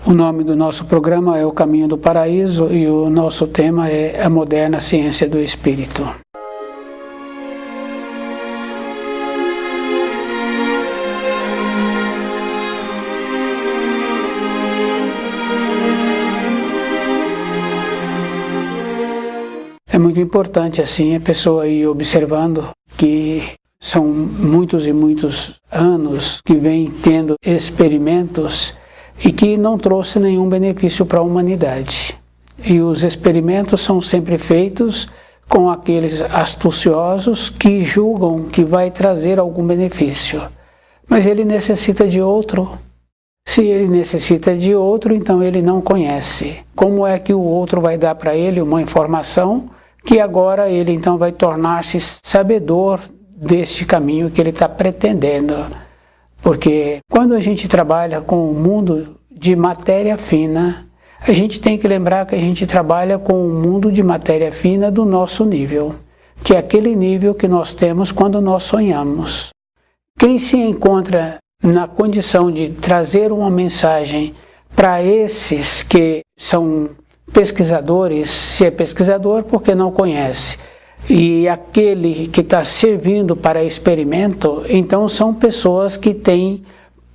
O nome do nosso programa é O Caminho do Paraíso e o nosso tema é a moderna ciência do espírito. É muito importante assim a pessoa ir observando que são muitos e muitos anos que vem tendo experimentos e que não trouxe nenhum benefício para a humanidade. E os experimentos são sempre feitos com aqueles astuciosos que julgam que vai trazer algum benefício. Mas ele necessita de outro. Se ele necessita de outro, então ele não conhece. Como é que o outro vai dar para ele uma informação que agora ele então vai tornar-se sabedor deste caminho que ele está pretendendo? Porque quando a gente trabalha com o mundo de matéria fina, a gente tem que lembrar que a gente trabalha com o mundo de matéria fina do nosso nível, que é aquele nível que nós temos quando nós sonhamos. Quem se encontra na condição de trazer uma mensagem para esses que são pesquisadores, se é pesquisador porque não conhece, e aquele que está servindo para experimento, então são pessoas que têm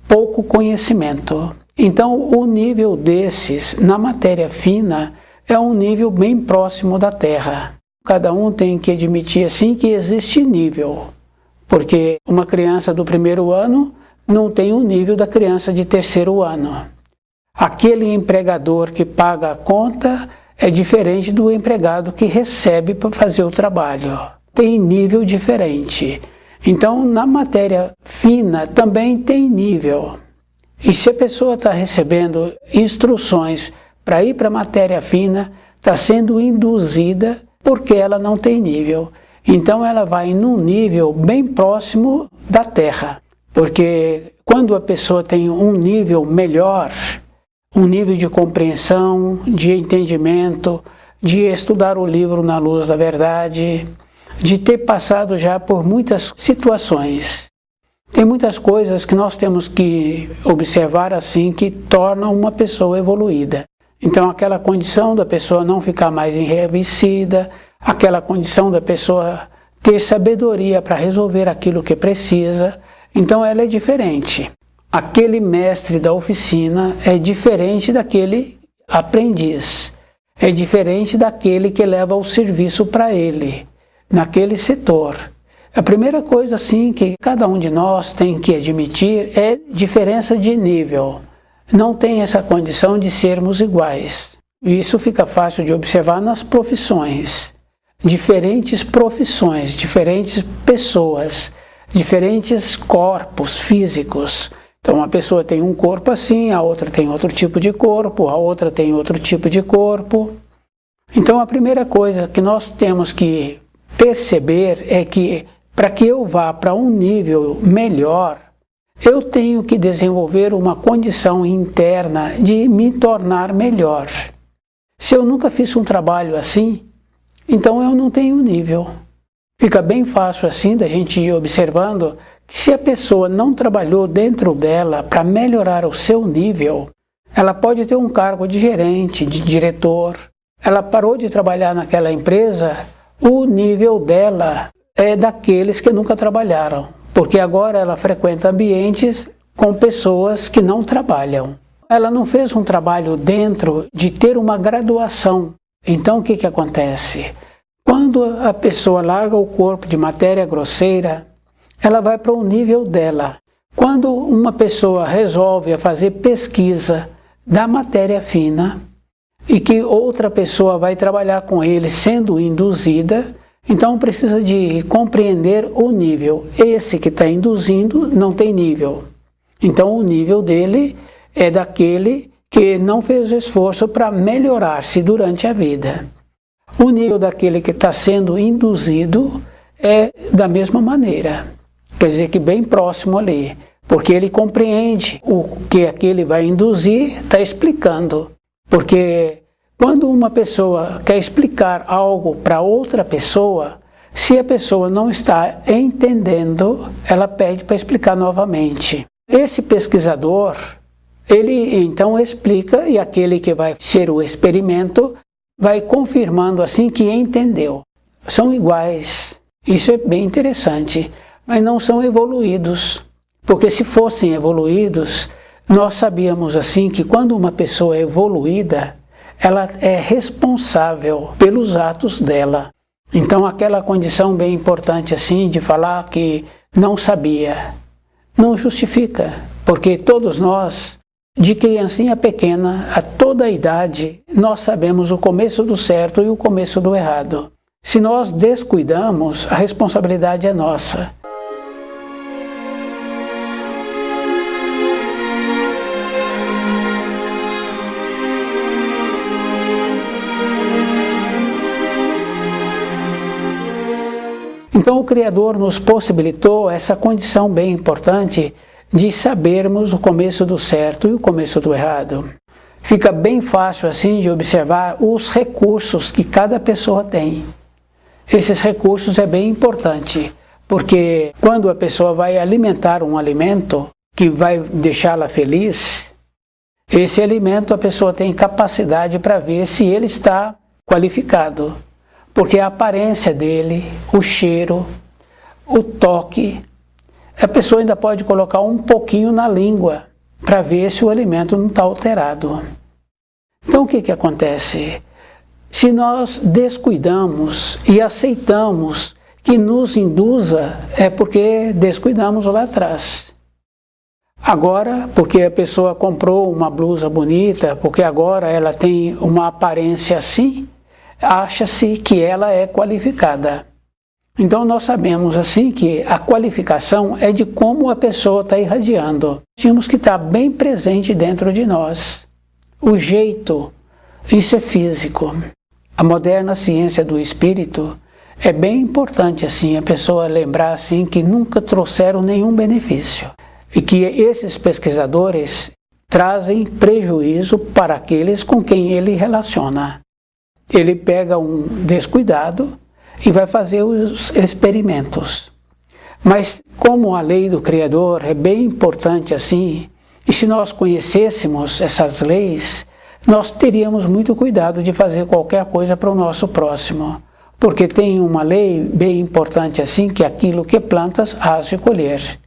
pouco conhecimento. Então o nível desses na matéria fina é um nível bem próximo da Terra. Cada um tem que admitir assim que existe nível, porque uma criança do primeiro ano não tem o nível da criança de terceiro ano. Aquele empregador que paga a conta é diferente do empregado que recebe para fazer o trabalho. Tem nível diferente. Então, na matéria fina também tem nível. E se a pessoa está recebendo instruções para ir para a matéria fina, está sendo induzida porque ela não tem nível. Então, ela vai num nível bem próximo da Terra. Porque quando a pessoa tem um nível melhor, um nível de compreensão, de entendimento, de estudar o livro na luz da verdade, de ter passado já por muitas situações. Tem muitas coisas que nós temos que observar assim que tornam uma pessoa evoluída. Então aquela condição da pessoa não ficar mais enraivecida, aquela condição da pessoa ter sabedoria para resolver aquilo que precisa, então ela é diferente. Aquele mestre da oficina é diferente daquele aprendiz, é diferente daquele que leva o serviço para ele, naquele setor. A primeira coisa assim que cada um de nós tem que admitir é diferença de nível. Não tem essa condição de sermos iguais. E isso fica fácil de observar nas profissões. Diferentes profissões, diferentes pessoas, diferentes corpos físicos. Então uma pessoa tem um corpo assim, a outra tem outro tipo de corpo, a outra tem outro tipo de corpo. Então a primeira coisa que nós temos que perceber é que para que eu vá para um nível melhor, eu tenho que desenvolver uma condição interna de me tornar melhor. Se eu nunca fiz um trabalho assim, então eu não tenho nível. Fica bem fácil assim da gente ir observando que se a pessoa não trabalhou dentro dela para melhorar o seu nível, ela pode ter um cargo de gerente, de diretor. Ela parou de trabalhar naquela empresa, o nível dela é daqueles que nunca trabalharam, porque agora ela frequenta ambientes com pessoas que não trabalham. Ela não fez um trabalho dentro de ter uma graduação. Então o que acontece? Quando a pessoa larga o corpo de matéria grosseira, ela vai para o nível dela. Quando uma pessoa resolve fazer pesquisa da matéria fina e que outra pessoa vai trabalhar com ele sendo induzida, então precisa de compreender o nível. Esse que está induzindo não tem nível. Então o nível dele é daquele que não fez esforço para melhorar-se durante a vida. O nível daquele que está sendo induzido é da mesma maneira. Quer dizer que bem próximo ali, porque ele compreende o que aquele vai induzir, está explicando. Porque quando uma pessoa quer explicar algo para outra pessoa, se a pessoa não está entendendo, ela pede para explicar novamente. Esse pesquisador, Ele então explica e aquele que vai ser o experimento vai confirmando assim que entendeu. São iguais, isso é bem interessante, mas não são evoluídos, porque se fossem evoluídos, nós sabíamos assim que quando uma pessoa é evoluída, ela é responsável pelos atos dela. Então aquela condição bem importante assim de falar que não sabia, não justifica, porque todos nós, de criancinha pequena a toda a idade, nós sabemos o começo do certo e o começo do errado. Se nós descuidamos, a responsabilidade é nossa. Então o Criador nos possibilitou essa condição bem importante de sabermos o começo do certo e o começo do errado. Fica bem fácil assim de observar os recursos que cada pessoa tem. Esses recursos é bem importante, porque quando a pessoa vai alimentar um alimento que vai deixá-la feliz, esse alimento a pessoa tem capacidade para ver se ele está qualificado, porque a aparência dele, o cheiro, o toque, a pessoa ainda pode colocar um pouquinho na língua para ver se o alimento não está alterado. Então o que acontece? Se nós descuidamos e aceitamos que nos induza, é porque descuidamos lá atrás. Agora, porque a pessoa comprou uma blusa bonita, porque agora ela tem uma aparência assim, acha-se que ela é qualificada. Então nós sabemos assim que a qualificação é de como a pessoa está irradiando. Tínhamos que estar bem presente dentro de nós. O jeito, isso é físico. A moderna ciência do espírito é bem importante assim a pessoa lembrar assim que nunca trouxeram nenhum benefício e que esses pesquisadores trazem prejuízo para aqueles com quem ele relaciona. Ele pega um descuidado e vai fazer os experimentos. Mas como a lei do Criador é bem importante assim, e se nós conhecêssemos essas leis, nós teríamos muito cuidado de fazer qualquer coisa para o nosso próximo, porque tem uma lei bem importante assim, que aquilo que plantas hás de colher.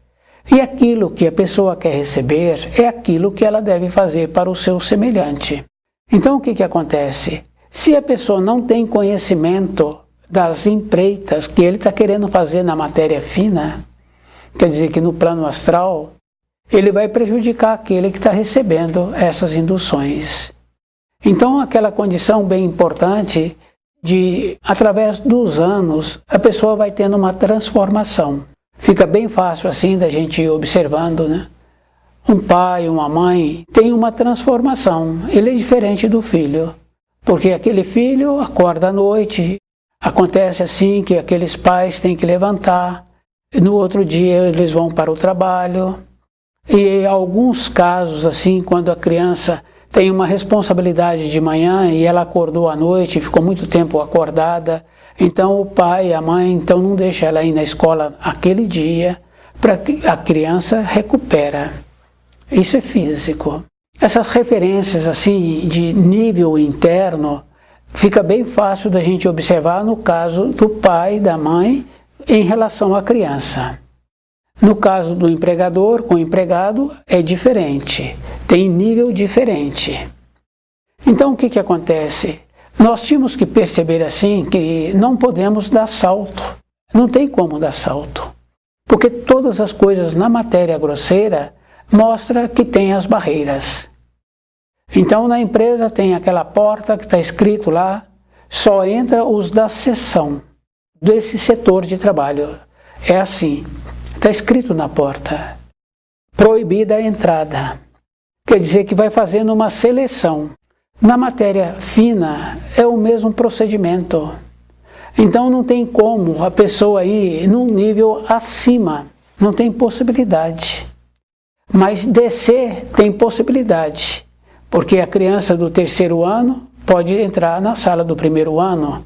E aquilo que a pessoa quer receber é aquilo que ela deve fazer para o seu semelhante. Então o que acontece? Se a pessoa não tem conhecimento das empreitas que ele está querendo fazer na matéria fina, quer dizer que no plano astral, ele vai prejudicar aquele que está recebendo essas induções. Então aquela condição bem importante de, através dos anos, a pessoa vai tendo uma transformação. Fica bem fácil assim da gente ir observando, né? Um pai, uma mãe tem uma transformação, ele é diferente do filho, porque aquele filho acorda à noite, acontece assim que aqueles pais têm que levantar, no outro dia eles vão para o trabalho, e em alguns casos assim, quando a criança tem uma responsabilidade de manhã e ela acordou à noite, ficou muito tempo acordada, então o pai e a mãe então não deixam ela ir na escola aquele dia, para que a criança recupera. Isso é físico. Essas referências assim de nível interno fica bem fácil da gente observar no caso do pai e da mãe em relação à criança. No caso do empregador com o empregado é diferente, tem nível diferente. Então o que acontece? Nós tínhamos que perceber assim que não podemos dar salto, não tem como dar salto, porque todas as coisas na matéria grosseira mostram que tem as barreiras. Então na empresa tem aquela porta que está escrito lá, só entra os da seção, desse setor de trabalho. É assim, está escrito na porta, proibida a entrada. Quer dizer que vai fazendo uma seleção. Na matéria fina é o mesmo procedimento. Então não tem como a pessoa ir num nível acima, não tem possibilidade. Mas descer tem possibilidade, porque a criança do 3º ano pode entrar na sala do 1º ano,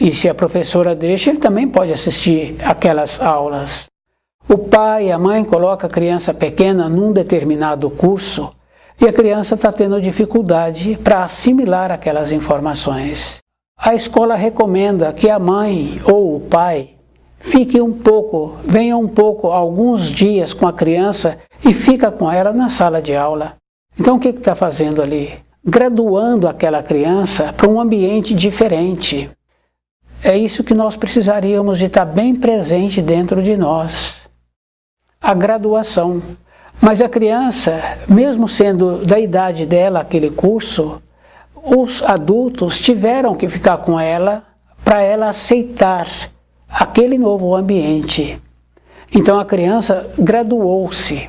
e se a professora deixa, ele também pode assistir aquelas aulas. O pai e a mãe colocam a criança pequena num determinado curso, e a criança está tendo dificuldade para assimilar aquelas informações. A escola recomenda que a mãe ou o pai venha um pouco, alguns dias com a criança e fica com ela na sala de aula. Então o que está fazendo ali? Graduando aquela criança para um ambiente diferente. É isso que nós precisaríamos de estar bem presente dentro de nós. A graduação. Mas a criança, mesmo sendo da idade dela aquele curso, os adultos tiveram que ficar com ela para ela aceitar aquele novo ambiente. Então a criança graduou-se.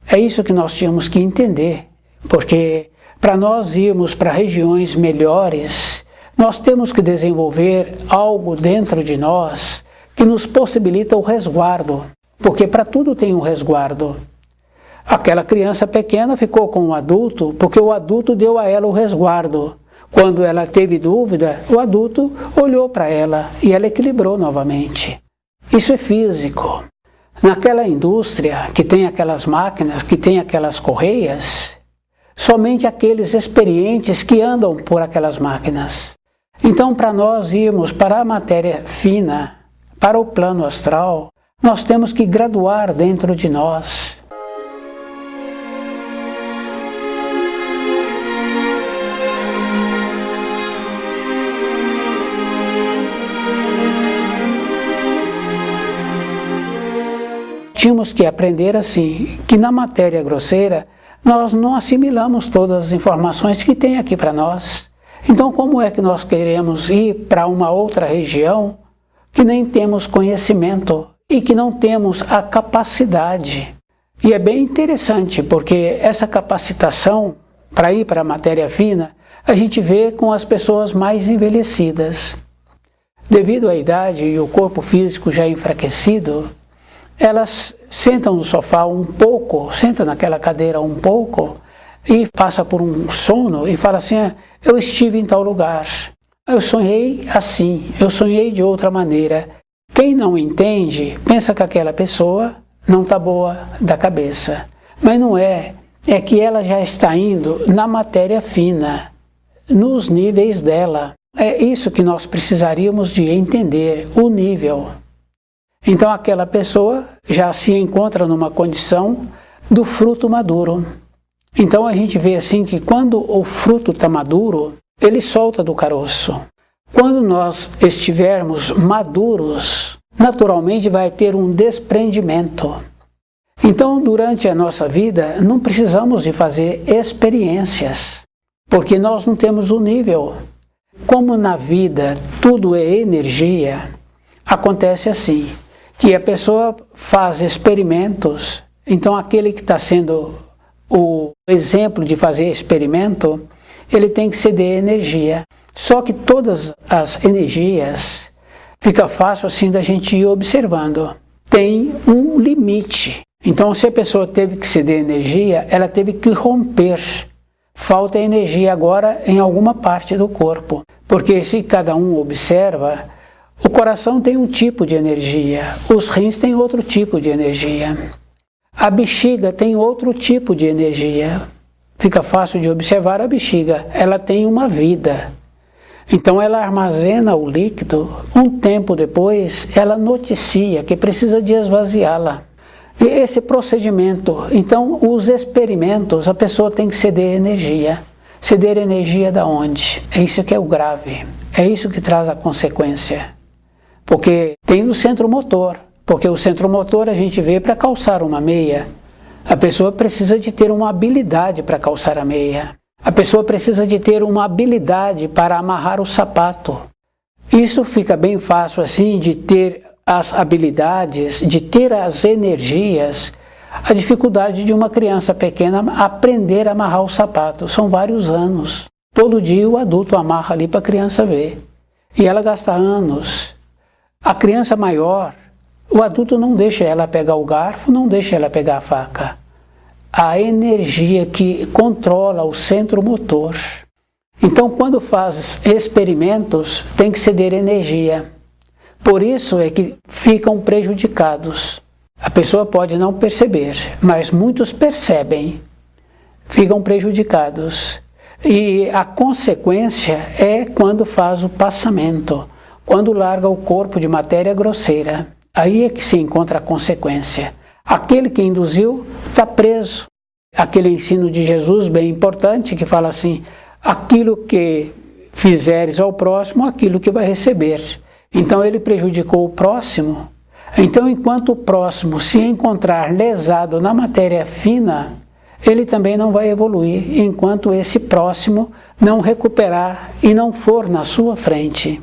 É isso que nós tínhamos que entender, porque para nós irmos para regiões melhores, nós temos que desenvolver algo dentro de nós que nos possibilita o resguardo, porque para tudo tem um resguardo. Aquela criança pequena ficou com o adulto porque o adulto deu a ela o resguardo. Quando ela teve dúvida, o adulto olhou para ela e ela equilibrou novamente. Isso é físico. Naquela indústria que tem aquelas máquinas, que tem aquelas correias, somente aqueles experientes que andam por aquelas máquinas. Então, para nós irmos para a matéria fina, para o plano astral, nós temos que graduar dentro de nós. Tínhamos que aprender assim, que na matéria grosseira nós não assimilamos todas as informações que tem aqui para nós. Então como é que nós queremos ir para uma outra região que nem temos conhecimento e que não temos a capacidade? E é bem interessante, porque essa capacitação para ir para a matéria fina, a gente vê com as pessoas mais envelhecidas. Devido à idade e o corpo físico já enfraquecido, elas sentam no sofá um pouco, sentam naquela cadeira um pouco e passa por um sono e fala assim, eu estive em tal lugar, eu sonhei assim, eu sonhei de outra maneira. Quem não entende, pensa que aquela pessoa não está boa da cabeça. Mas não é, é que ela já está indo na matéria fina, nos níveis dela. É isso que nós precisaríamos de entender, o nível. Então aquela pessoa já se encontra numa condição do fruto maduro. Então a gente vê assim que quando o fruto está maduro, ele solta do caroço. Quando nós estivermos maduros, naturalmente vai ter um desprendimento. Então durante a nossa vida não precisamos de fazer experiências, porque nós não temos o nível. Como na vida tudo é energia, acontece assim, que a pessoa faz experimentos, então aquele que está sendo o exemplo de fazer experimento, ele tem que ceder energia. Só que todas as energias, fica fácil assim da gente ir observando, tem um limite. Então se a pessoa teve que ceder energia, ela teve que romper. Falta energia agora em alguma parte do corpo, porque se cada um observa, o coração tem um tipo de energia, os rins têm outro tipo de energia, a bexiga tem outro tipo de energia. Fica fácil de observar a bexiga, ela tem uma vida. Então ela armazena o líquido, um tempo depois ela noticia que precisa de esvaziá-la. E esse procedimento, então os experimentos, a pessoa tem que ceder energia. Ceder energia da onde? É isso que é o grave, é isso que traz a consequência. Porque tem o centro motor, porque o centro motor a gente vê para calçar uma meia. A pessoa precisa de ter uma habilidade para calçar a meia. A pessoa precisa de ter uma habilidade para amarrar o sapato. Isso fica bem fácil assim de ter as habilidades, de ter as energias. A dificuldade de uma criança pequena aprender a amarrar o sapato. São vários anos. Todo dia o adulto amarra ali para a criança ver. E ela gasta anos. A criança maior, o adulto não deixa ela pegar o garfo, não deixa ela pegar a faca. A energia que controla o centro motor. Então, quando faz experimentos, tem que ceder energia. Por isso é que ficam prejudicados. A pessoa pode não perceber, mas muitos percebem. ficam prejudicados. E a consequência é quando faz o passamento, quando larga o corpo de matéria grosseira. Aí é que se encontra a consequência. Aquele que induziu está preso. Aquele ensino de Jesus bem importante que fala assim: aquilo que fizeres ao próximo, aquilo que vai receber. Então ele prejudicou o próximo. Então, enquanto o próximo se encontrar lesado na matéria fina, ele também não vai evoluir, enquanto esse próximo não recuperar e não for na sua frente.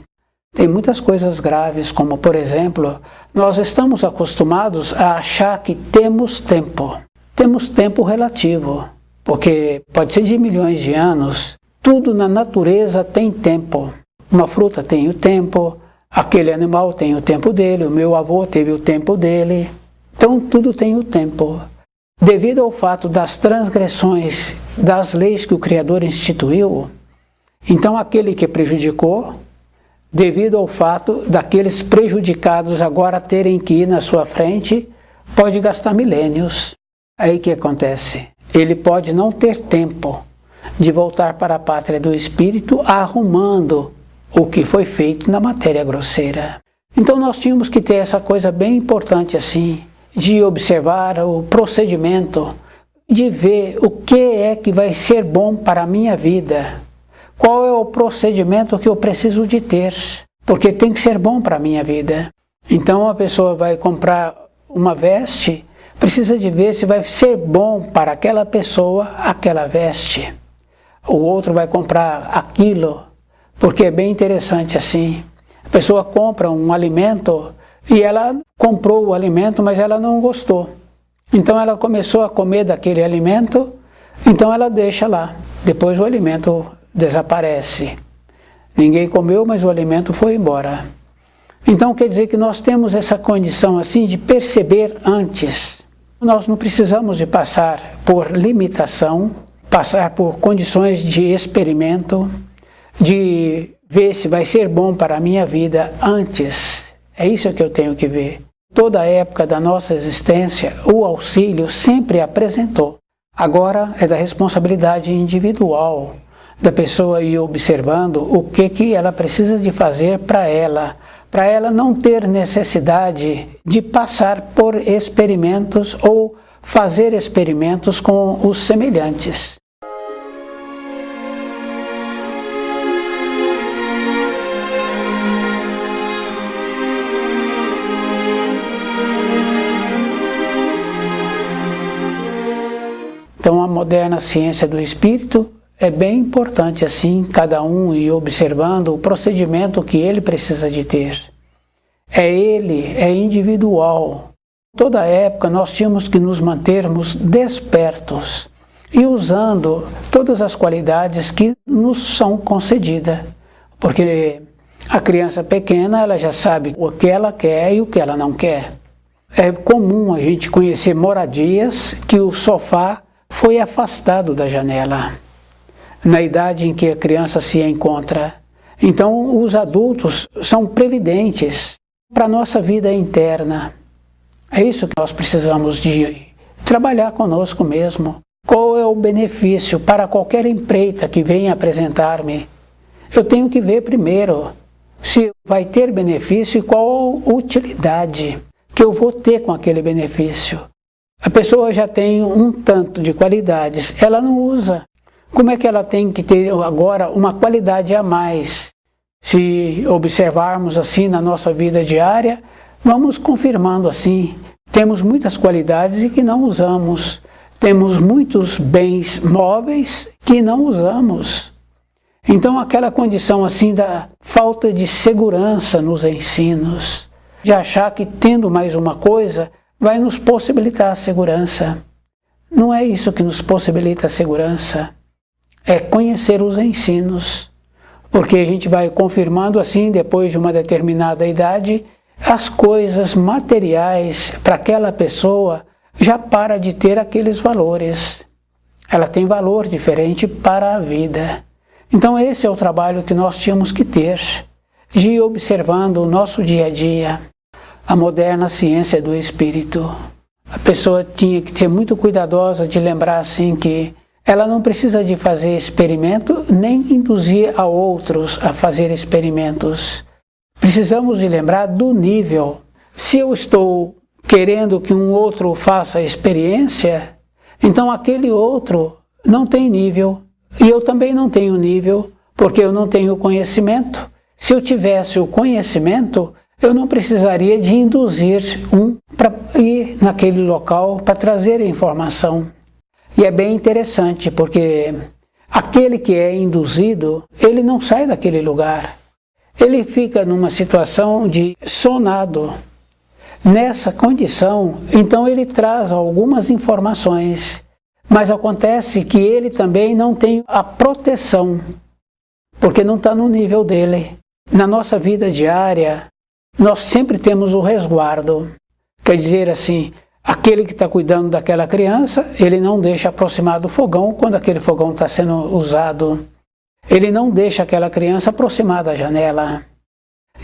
Tem muitas coisas graves, como, por exemplo, nós estamos acostumados a achar que temos tempo. Temos tempo relativo, porque pode ser de milhões de anos, tudo na natureza tem tempo. Uma fruta tem o tempo, aquele animal tem o tempo dele, o meu avô teve o tempo dele. Então tudo tem o tempo. Devido ao fato das transgressões das leis que o Criador instituiu, então aquele que prejudicou, devido ao fato daqueles prejudicados agora terem que ir na sua frente, pode gastar milênios. Aí o que acontece? Ele pode não ter tempo de voltar para a pátria do espírito arrumando o que foi feito na matéria grosseira. Então nós tínhamos que ter essa coisa bem importante assim, de observar o procedimento, de ver o que é que vai ser bom para a minha vida. Qual é o procedimento que eu preciso de ter? Porque tem que ser bom para a minha vida. Então a pessoa vai comprar uma veste, precisa de ver se vai ser bom para aquela pessoa aquela veste. O outro vai comprar aquilo, porque é bem interessante assim. A pessoa compra um alimento e ela comprou o alimento, mas ela não gostou. Então ela começou a comer daquele alimento, então ela deixa lá. Depois o alimento desaparece. Ninguém comeu, mas o alimento foi embora. Então quer dizer que nós temos essa condição assim de perceber antes. Nós não precisamos de passar por limitação, passar por condições de experimento, de ver se vai ser bom para a minha vida antes. É isso que eu tenho que ver. Toda a época da nossa existência, o auxílio sempre apresentou. Agora é da responsabilidade individual da pessoa ir observando o que ela precisa de fazer para ela não ter necessidade de passar por experimentos ou fazer experimentos com os semelhantes. Então a moderna ciência do espírito é bem importante assim, cada um ir observando o procedimento que ele precisa de ter. É ele, é individual. Toda época nós tínhamos que nos mantermos despertos e usando todas as qualidades que nos são concedidas. Porque a criança pequena, ela já sabe o que ela quer e o que ela não quer. É comum a gente conhecer moradias que o sofá foi afastado da janela, na idade em que a criança se encontra. Então, os adultos são previdentes para a nossa vida interna. É isso que nós precisamos de trabalhar conosco mesmo. Qual é o benefício para qualquer empreita que venha apresentar-me? Eu tenho que ver primeiro se vai ter benefício e qual a utilidade que eu vou ter com aquele benefício. A pessoa já tem um tanto de qualidades, ela não usa. Como é que ela tem que ter agora uma qualidade a mais? Se observarmos assim na nossa vida diária, vamos confirmando assim. Temos muitas qualidades e que não usamos. Temos muitos bens móveis que não usamos. Então aquela condição assim da falta de segurança nos ensinos, de achar que tendo mais uma coisa vai nos possibilitar a segurança. Não é isso que nos possibilita a segurança. É conhecer os ensinos. Porque a gente vai confirmando assim, depois de uma determinada idade, as coisas materiais para aquela pessoa já para de ter aqueles valores. Ela tem valor diferente para a vida. Então esse é o trabalho que nós tínhamos que ter, de ir observando o nosso dia a dia. A moderna ciência do espírito. A pessoa tinha que ser muito cuidadosa de lembrar assim que ela não precisa de fazer experimento nem induzir a outros a fazer experimentos. Precisamos de lembrar do nível. Se eu estou querendo que um outro faça experiência, então aquele outro não tem nível. E eu também não tenho nível, porque eu não tenho conhecimento. Se eu tivesse o conhecimento, eu não precisaria de induzir um para ir naquele local para trazer a informação. E é bem interessante, porque aquele que é induzido, ele não sai daquele lugar. Ele fica numa situação de sonado. Nessa condição, então ele traz algumas informações, mas acontece que ele também não tem a proteção, porque não está no nível dele. Na nossa vida diária, nós sempre temos o resguardo. Quer dizer assim, aquele que está cuidando daquela criança, ele não deixa aproximar do fogão quando aquele fogão está sendo usado. Ele não deixa aquela criança aproximar da janela.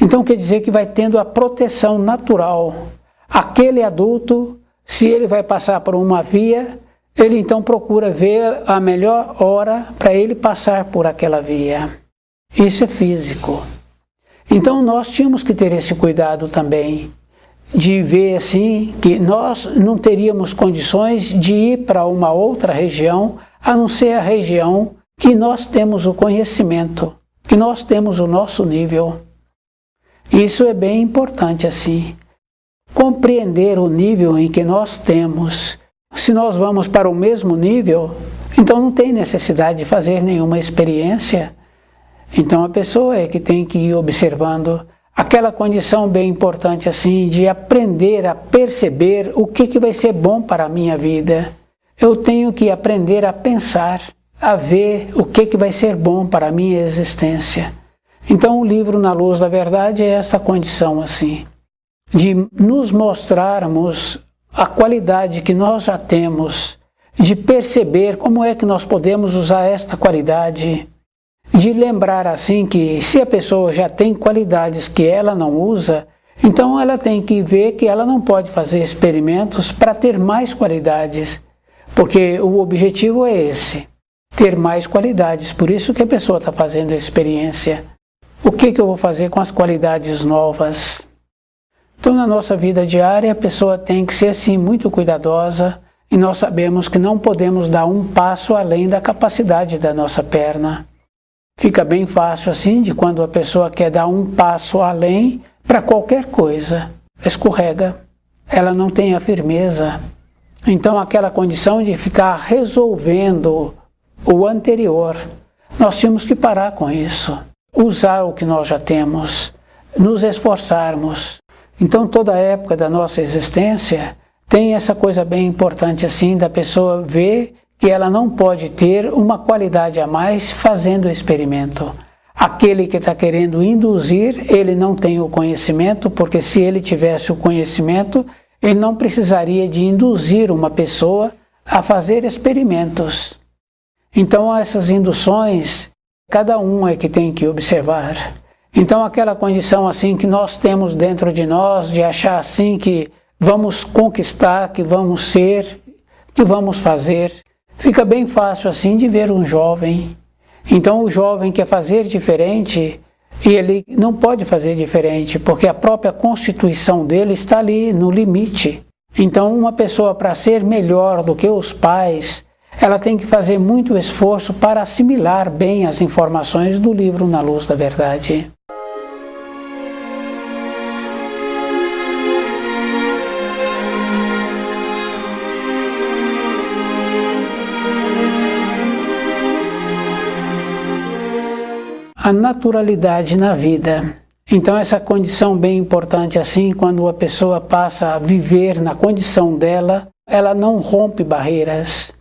Então quer dizer que vai tendo a proteção natural. Aquele adulto, se ele vai passar por uma via, ele então procura ver a melhor hora para ele passar por aquela via. Isso é físico. Então nós tínhamos que ter esse cuidado também, de ver assim que nós não teríamos condições de ir para uma outra região, a não ser a região que nós temos o conhecimento, que nós temos o nosso nível. Isso é bem importante assim. Compreender o nível em que nós temos. Se nós vamos para o mesmo nível, então não tem necessidade de fazer nenhuma experiência. Então a pessoa é que tem que ir observando aquela condição bem importante assim, de aprender a perceber o que vai ser bom para a minha vida. Eu tenho que aprender a pensar, a ver o que vai ser bom para a minha existência. Então o livro Na Luz da Verdade é essa condição assim, de nos mostrarmos a qualidade que nós já temos, de perceber como é que nós podemos usar esta qualidade, de lembrar assim que se a pessoa já tem qualidades que ela não usa, então ela tem que ver que ela não pode fazer experimentos para ter mais qualidades, porque o objetivo é esse, ter mais qualidades, por isso que a pessoa está fazendo a experiência. O que eu vou fazer com as qualidades novas? Então na nossa vida diária a pessoa tem que ser assim muito cuidadosa, e nós sabemos que não podemos dar um passo além da capacidade da nossa perna. Fica bem fácil assim de quando a pessoa quer dar um passo além para qualquer coisa, escorrega, ela não tem a firmeza. Então aquela condição de ficar resolvendo o anterior, nós tínhamos que parar com isso, usar o que nós já temos, nos esforçarmos. Então toda a época da nossa existência tem essa coisa bem importante assim, da pessoa ver que ela não pode ter uma qualidade a mais fazendo o experimento. Aquele que está querendo induzir, ele não tem o conhecimento, porque se ele tivesse o conhecimento, ele não precisaria de induzir uma pessoa a fazer experimentos. Então essas induções, cada um é que tem que observar. Então aquela condição assim que nós temos dentro de nós, de achar assim que vamos conquistar, que vamos ser, que vamos fazer, fica bem fácil assim de ver um jovem. Então o jovem quer fazer diferente e ele não pode fazer diferente, porque a própria constituição dele está ali no limite. Então uma pessoa para ser melhor do que os pais, ela tem que fazer muito esforço para assimilar bem as informações do livro Na Luz da Verdade. A naturalidade na vida. Então essa condição bem importante assim, quando a pessoa passa a viver na condição dela, ela não rompe barreiras.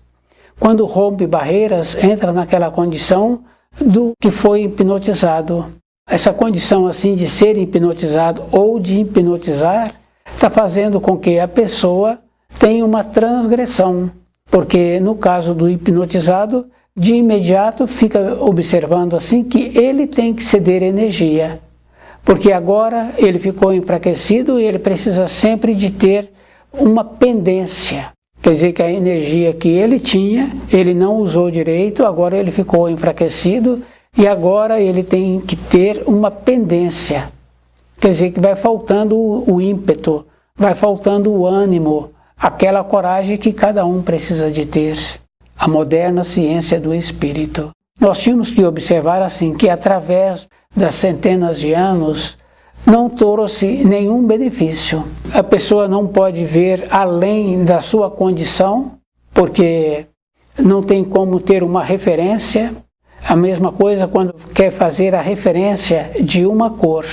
Quando rompe barreiras, entra naquela condição do que foi hipnotizado. Essa condição assim de ser hipnotizado ou de hipnotizar, está fazendo com que a pessoa tenha uma transgressão. Porque no caso do hipnotizado, de imediato fica observando assim que ele tem que ceder energia, porque agora ele ficou enfraquecido e ele precisa sempre de ter uma pendência. Quer dizer que a energia que ele tinha, ele não usou direito, agora ele ficou enfraquecido e agora ele tem que ter uma pendência. Quer dizer que vai faltando o ímpeto, vai faltando o ânimo, aquela coragem que cada um precisa de ter. A moderna ciência do espírito. Nós tínhamos que observar assim que através das centenas de anos não trouxe nenhum benefício. A pessoa não pode ver além da sua condição, porque não tem como ter uma referência. A mesma coisa quando quer fazer a referência de uma cor.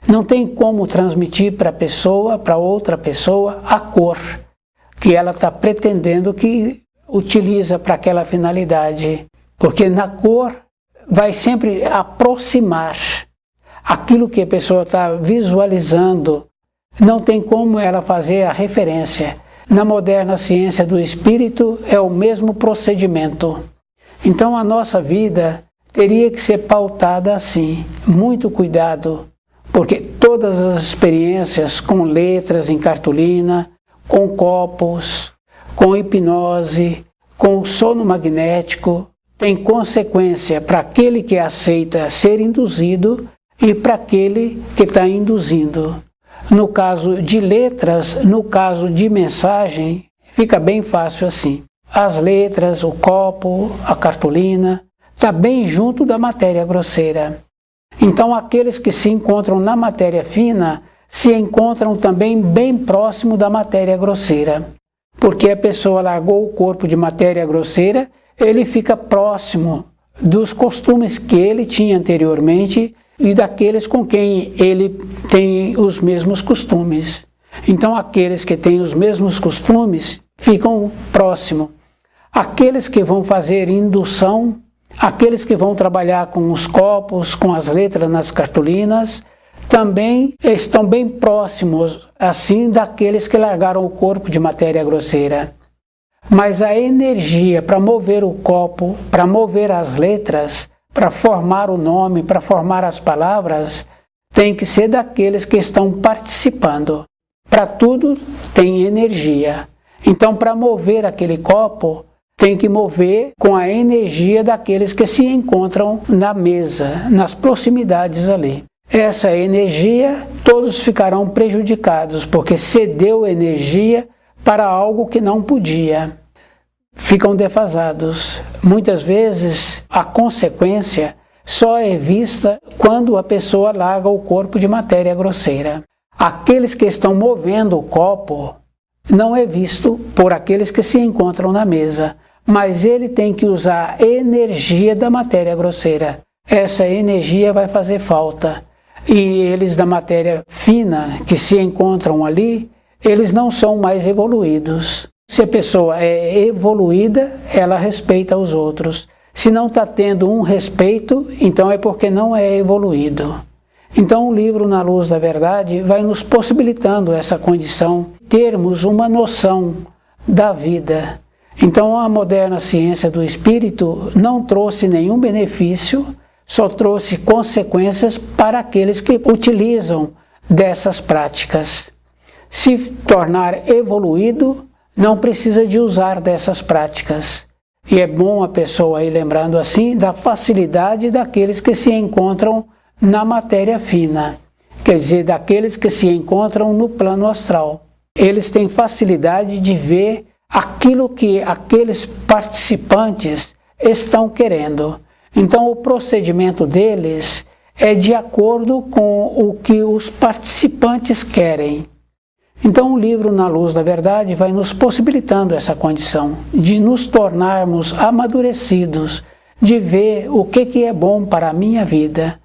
Não tem como transmitir para a pessoa, para outra pessoa, a cor que ela está pretendendo que utiliza para aquela finalidade. Porque na cor vai sempre aproximar aquilo que a pessoa está visualizando. Não tem como ela fazer a referência. Na moderna ciência do espírito é o mesmo procedimento. Então a nossa vida teria que ser pautada assim. Muito cuidado, porque todas as experiências com letras em cartolina, com copos, com hipnose, com sono magnético, tem consequência para aquele que aceita ser induzido e para aquele que está induzindo. No caso de letras, no caso de mensagem, fica bem fácil assim. As letras, o copo, a cartolina, está bem junto da matéria grosseira. Então aqueles que se encontram na matéria fina, se encontram também bem próximo da matéria grosseira. Porque a pessoa largou o corpo de matéria grosseira, ele fica próximo dos costumes que ele tinha anteriormente e daqueles com quem ele tem os mesmos costumes. Então aqueles que têm os mesmos costumes ficam próximos. Aqueles que vão fazer indução, aqueles que vão trabalhar com os copos, com as letras nas cartolinas, também estão bem próximos, assim, daqueles que largaram o corpo de matéria grosseira. Mas a energia para mover o copo, para mover as letras, para formar o nome, para formar as palavras, tem que ser daqueles que estão participando. Para tudo tem energia. Então, para mover aquele copo, tem que mover com a energia daqueles que se encontram na mesa, nas proximidades ali. Essa energia, todos ficarão prejudicados, porque cedeu energia para algo que não podia. Ficam defasados. Muitas vezes, a consequência só é vista quando a pessoa larga o corpo de matéria grosseira. Aqueles que estão movendo o copo não é visto por aqueles que se encontram na mesa, mas ele tem que usar a energia da matéria grosseira. Essa energia vai fazer falta. E eles da matéria fina que se encontram ali, eles não são mais evoluídos. Se a pessoa é evoluída, ela respeita os outros. Se não está tendo um respeito, então é porque não é evoluído. Então o livro Na Luz da Verdade vai nos possibilitando essa condição, termos uma noção da vida. Então a moderna ciência do espírito não trouxe nenhum benefício, só trouxe consequências para aqueles que utilizam dessas práticas. Se tornar evoluído, não precisa de usar dessas práticas. E é bom a pessoa ir lembrando assim da facilidade daqueles que se encontram na matéria fina, quer dizer, daqueles que se encontram no plano astral. Eles têm facilidade de ver aquilo que aqueles participantes estão querendo. Então o procedimento deles é de acordo com o que os participantes querem. Então o livro Na Luz da Verdade vai nos possibilitando essa condição de nos tornarmos amadurecidos, de ver o que é bom para a minha vida,